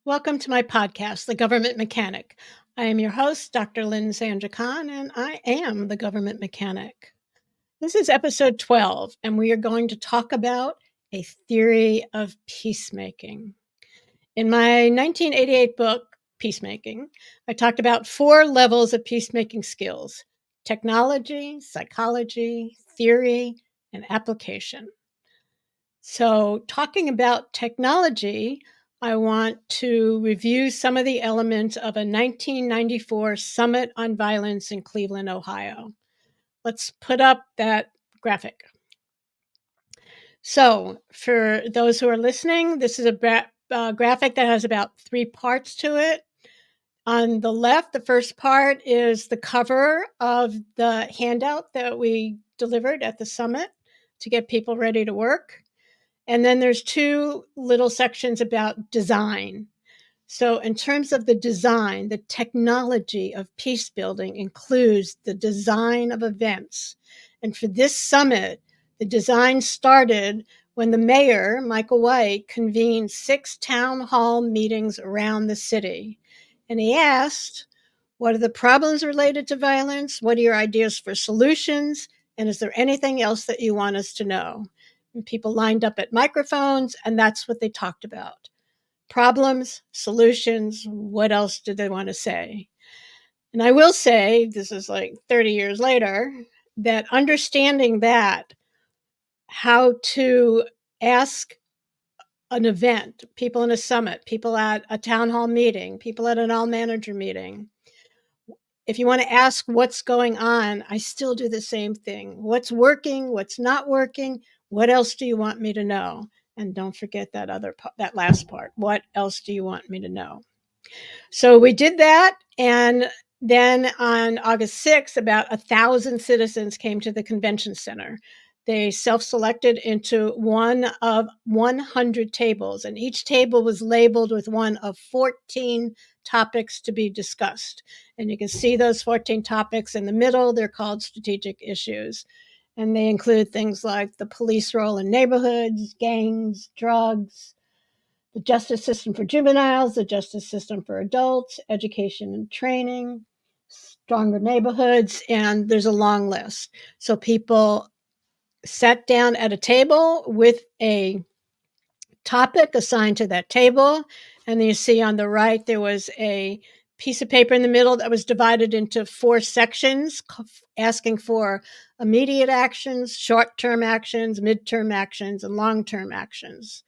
Welcome to my podcast, The Government Mechanic. I am your host, Dr. Lynn Sandra Kahn, and I am the Government Mechanic. This is episode 12, and we are going to talk about a theory of peacemaking. In my 1988 book, Peacemaking, I talked about 4 levels of peacemaking skills: technology, psychology, theory, and application. So, talking about technology, I want to review some of the elements of a 1994 Summit on Violence in Cleveland, Ohio. Let's put up that graphic. So, for those who are listening, this is a graphic that has about 3 parts to it. On the left, the first part is the cover of the handout that we delivered at the summit to get people ready to work. And then there's 2 little sections about design. So in terms of the design, the technology of peace building includes the design of events. And for this summit, the design started when the mayor, Michael White, convened 6 town hall meetings around the city. And he asked, what are the problems related to violence? What are your ideas for solutions? And is there anything else that you want us to know? And people lined up at microphones, and that's what they talked about. Problems, solutions, what else did they want to say? And I will say, this is like 30 years later, that understanding that, how to ask an event, people in a summit, people at a town hall meeting, people at an all manager meeting, if you want to ask what's going on, I still do the same thing. What's working? What's not working? What else do you want me to know? And don't forget that last part. What else do you want me to know? So we did that, and then on August 6th, about 1,000 citizens came to the convention center. They self-selected into one of 100 tables, and each table was labeled with one of 14 topics to be discussed. And you can see those 14 topics in the middle. They're called strategic issues. And they include things like the police role in neighborhoods, gangs, drugs, the justice system for juveniles, the justice system for adults, education and training, stronger neighborhoods, and there's a long list. So people sat down at a table with a topic assigned to that table, and then you see on the right there was a piece of paper in the middle that was divided into 4 sections asking for immediate actions, short-term actions, mid-term actions, and long-term actions.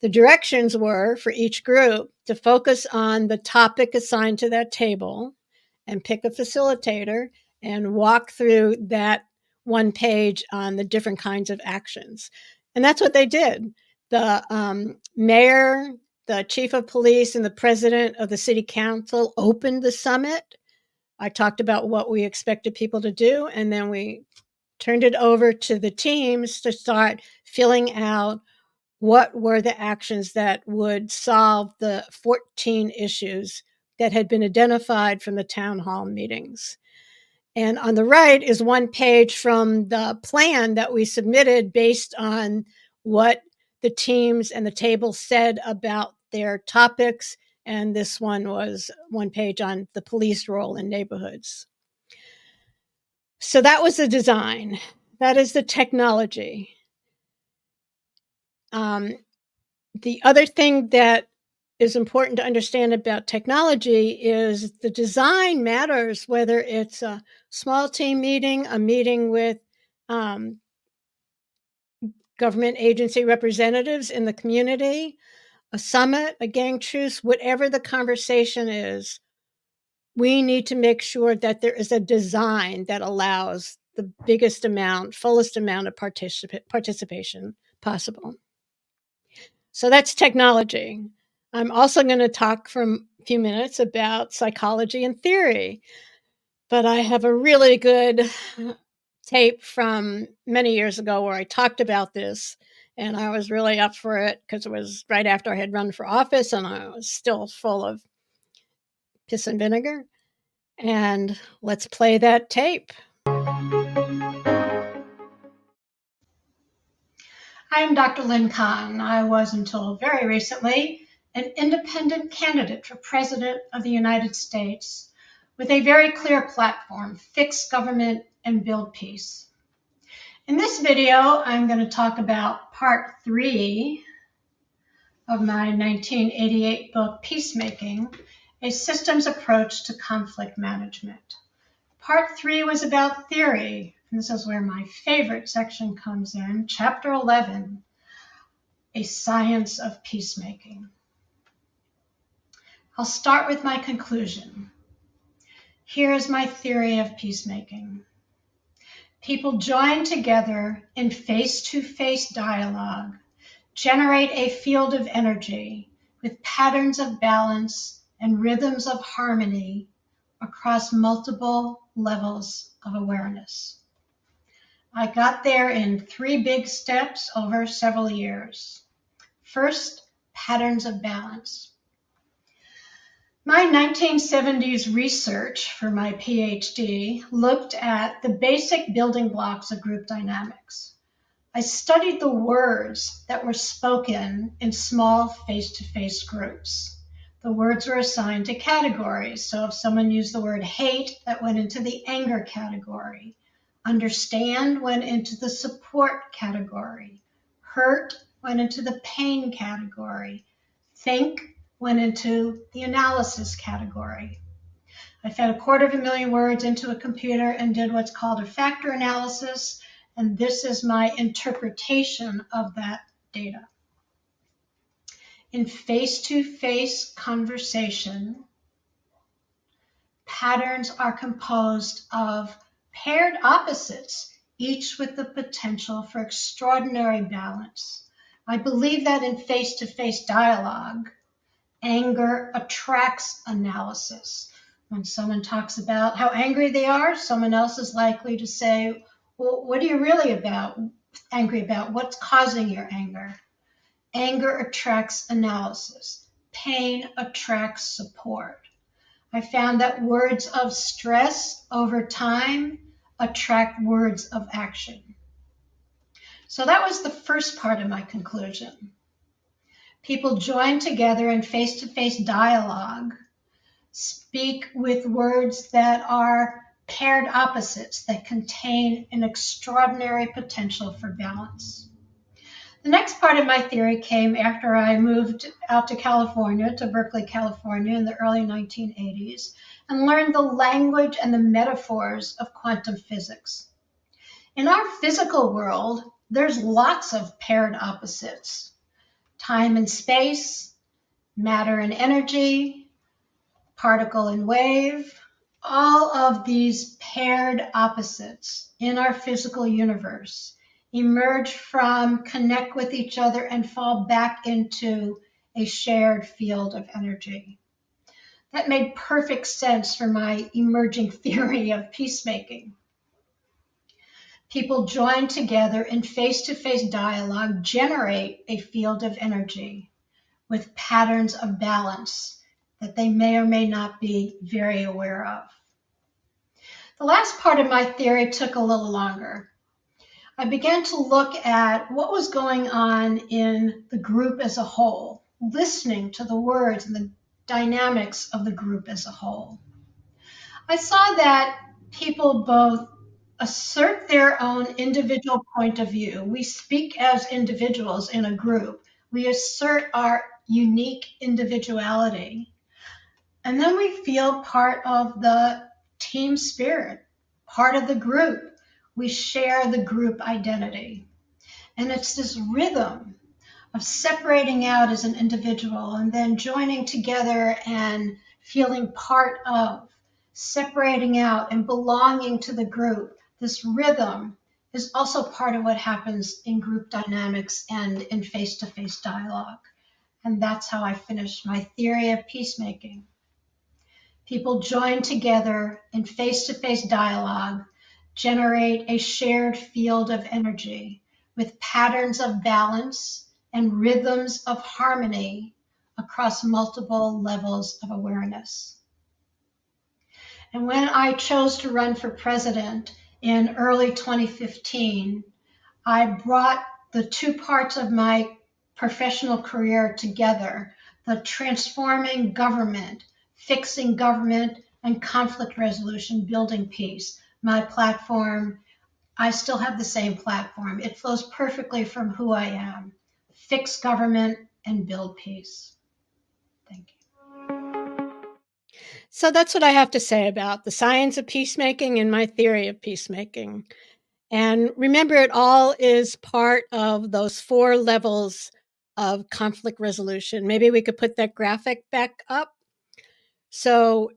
The directions were for each group to focus on the topic assigned to that table and pick a facilitator and walk through that one page on the different kinds of actions. And that's what they did. The mayor, the chief of police, and the president of the city council opened the summit. I talked about what we expected people to do, and then we turned it over to the teams to start filling out what were the actions that would solve the 14 issues that had been identified from the town hall meetings. And on the right is one page from the plan that we submitted based on what the teams and the table said about their topics. And this one was one page on the police role in neighborhoods. So that was the design. That is the technology. The other thing that is important to understand about technology is the design matters, whether it's a small team meeting, a meeting with government agency representatives in the community, a summit, a gang truce, whatever the conversation is, we need to make sure that there is a design that allows the biggest amount, fullest amount of participation possible. So that's technology. I'm also going to talk for a few minutes about psychology and theory, but I have a really good tape from many years ago where I talked about this, and I was really up for it because it was right after I had run for office and I was still full of piss and vinegar. And let's play that tape. I'm Dr. Lynn Kahn. I was until very recently an independent candidate for President of the United States with a very clear platform: fix government and build peace. In this video, I'm going to talk about part 3 of my 1988 book, Peacemaking, a systems approach to conflict management. Part 3 was about theory, and this is where my favorite section comes in, Chapter 11, a science of peacemaking. I'll start with my conclusion. Here is my theory of peacemaking. People join together in face-to-face dialogue, generate a field of energy with patterns of balance and rhythms of harmony across multiple levels of awareness. I got there in 3 big steps over several years. First, patterns of balance. My 1970s research for my PhD looked at the basic building blocks of group dynamics. I studied the words that were spoken in small face-to-face groups. The words were assigned to categories. So if someone used the word hate, that went into the anger category. Understand went into the support category. Hurt went into the pain category. Think went into the analysis category. I fed 250,000 words into a computer and did what's called a factor analysis, and this is my interpretation of that data. In face-to-face conversation, patterns are composed of paired opposites, each with the potential for extraordinary balance. I believe that in face-to-face dialogue, anger attracts analysis. When someone talks about how angry they are, someone else is likely to say, well, what are you really angry about? What's causing your anger? Anger attracts analysis. Pain attracts support. I found that words of stress over time attract words of action. So that was the first part of my conclusion. People join together in face-to-face dialogue, speak with words that are paired opposites that contain an extraordinary potential for balance. The next part of my theory came after I moved out to California, to Berkeley, California in the early 1980s, and learned the language and the metaphors of quantum physics. In our physical world, there's lots of paired opposites. Time and space, matter and energy, particle and wave, all of these paired opposites in our physical universe emerge from, connect with each other, and fall back into a shared field of energy. That made perfect sense for my emerging theory of peacemaking. People join together in face-to-face dialogue, generate a field of energy with patterns of balance that they may or may not be very aware of. The last part of my theory took a little longer. I began to look at what was going on in the group as a whole, listening to the words and the dynamics of the group as a whole. I saw that people both assert their own individual point of view. We speak as individuals in a group. We assert our unique individuality. And then we feel part of the team spirit, part of the group. We share the group identity. And it's this rhythm of separating out as an individual and then joining together and feeling part of, separating out and belonging to the group. This rhythm is also part of what happens in group dynamics and in face-to-face dialogue. And that's how I finished my theory of peacemaking. People join together in face-to-face dialogue, generate a shared field of energy with patterns of balance and rhythms of harmony across multiple levels of awareness. And when I chose to run for president in early 2015, I brought the 2 parts of my professional career together, the Transforming Government, Fixing Government and Conflict Resolution, Building Peace. My platform, I still have the same platform. It flows perfectly from who I am. Fix government and build peace. Thank you. So that's what I have to say about the science of peacemaking and my theory of peacemaking. And remember, it all is part of those 4 levels of conflict resolution. Maybe we could put that graphic back up. So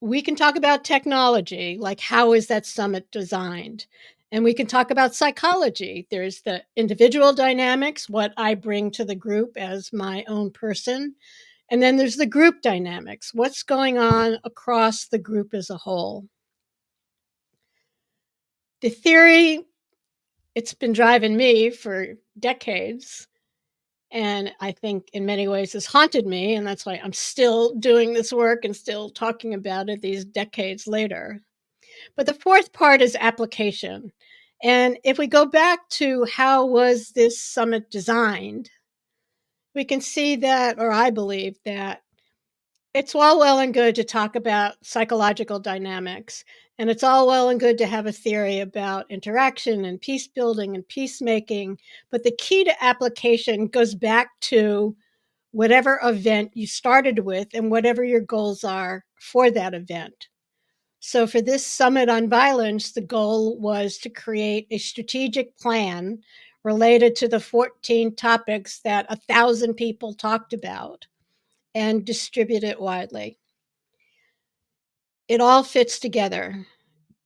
we can talk about technology, like how is that summit designed? And we can talk about psychology. There's the individual dynamics, what I bring to the group as my own person. And then there's the group dynamics, what's going on across the group as a whole. The theory, it's been driving me for decades. And I think in many ways has haunted me. And that's why I'm still doing this work and still talking about it these decades later. But the 4th part is application. And if we go back to how was this summit designed, we can see that, or I believe that, it's all well and good to talk about psychological dynamics, and it's all well and good to have a theory about interaction and peace building and peacemaking, but the key to application goes back to whatever event you started with and whatever your goals are for that event. So for this summit on violence, the goal was to create a strategic plan related to the 14 topics that 1,000 people talked about and distribute it widely. It all fits together,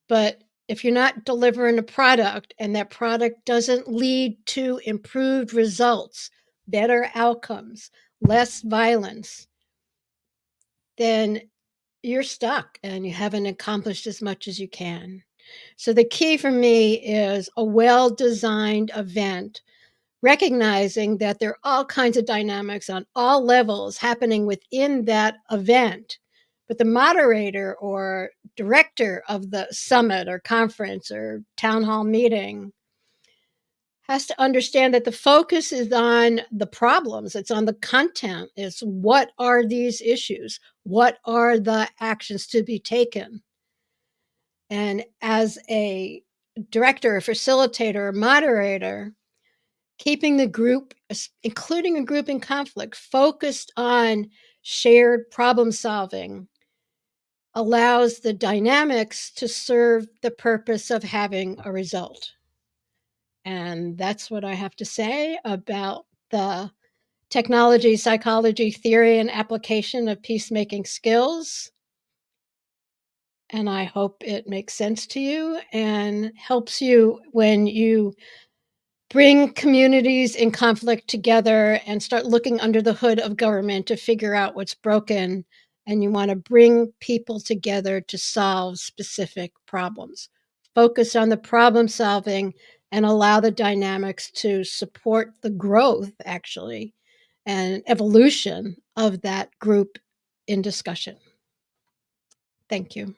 but if you're not delivering a product and that product doesn't lead to improved results, better outcomes, less violence, then you're stuck and you haven't accomplished as much as you can. So the key for me is a well-designed event, recognizing that there are all kinds of dynamics on all levels happening within that event. But the moderator or director of the summit or conference or town hall meeting has to understand that the focus is on the problems, it's on the content. It's what are these issues? What are the actions to be taken? And as a director, a facilitator, a moderator, keeping the group, including a group in conflict, focused on shared problem solving allows the dynamics to serve the purpose of having a result. And that's what I have to say about the technology, psychology, theory, and application of peacemaking skills. And I hope it makes sense to you and helps you when you bring communities in conflict together and start looking under the hood of government to figure out what's broken. And you want to bring people together to solve specific problems. Focus on the problem solving and allow the dynamics to support the growth, actually, and evolution of that group in discussion. Thank you.